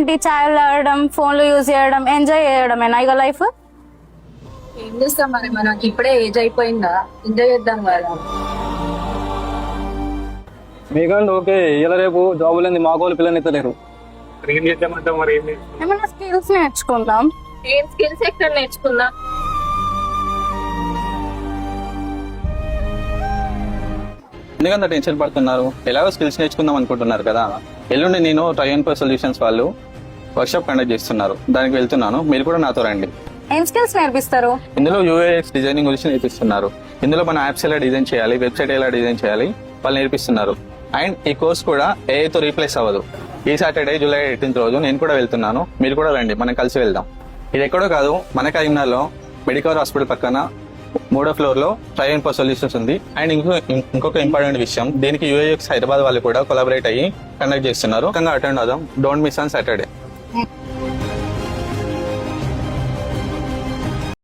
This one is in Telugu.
ఏంటి చాయ్ తాగడం, ఫోన్లు యూజ్ చేయడం, ఎంజాయ్ చేయడమేనా ఇక లైఫ్? ఏం చేస్తాం మరి, మనకి ఇప్పుడే ఏజ్ అయిపోయిందా, ఎంజాయ్ చేద్దాం కదా. మీకంటే ఓకే, ఇలా రేపు జాబ్ లేని మా కోళ్ళు పిల్లలు ఎత్తలేరు. ఏం చేద్దామంటావు మరి? ఏం ఏమైనా స్కిల్స్ నేర్చుకుందాం. ఏం స్కిల్స్ ఎక్కడ నేర్చుకున్నా? ఎందుకంత టెన్షన్ పడుతున్నారు? ఎలాగో స్కిల్స్ నేర్చుకుందాం అనుకుంటున్నారు కదా. ఎల్లుండి నేను ట్రై&పై సొల్యూషన్స్ వాళ్ళు వర్క్షాప్ కండక్ట్ చేస్తున్నారు, దానికి వెళ్తున్నాను. మీరు కూడా నాతో రండి. ఏం స్కిల్స్ నేర్పిస్తారు? ఇందులో యూఐఎక్స్ డిజైనింగ్ గురించి నేర్పిస్తున్నారు. ఇందులో మన యాప్స్ ఎలా డిజైన్ చేయాలి, వెబ్సైట్ ఎలా డిజైన్ చేయాలి వాళ్ళు నేర్పిస్తున్నారు. అండ్ ఈ కోర్స్ కూడా ఏఐతో రీప్లేస్ అవ్వదు. ఈ సాటర్డే జూలై 18 రోజు నేను కూడా వెళ్తున్నాను, మీరు కూడా రండి, మనం కలిసి వెళ్దాం. ఇది ఎక్కడో కాదు, మన కరీంనగర్లో మెడికల్ హాస్పిటల్ పక్కన 3వ ఫ్లోర్ లో ట్రై&పై సొల్యూషన్స్ ఉంది. అండ్ ఇంకొక ఇంపార్టెంట్ విషయం, దీనికి యూఐఎక్స్ హైదరాబాద్ వాళ్ళు కూడా కొలాబరేట్ అయ్యి కండక్ట్ చేస్తున్నారు. అటెండ్ అవుదాం. Don't miss on Saturday.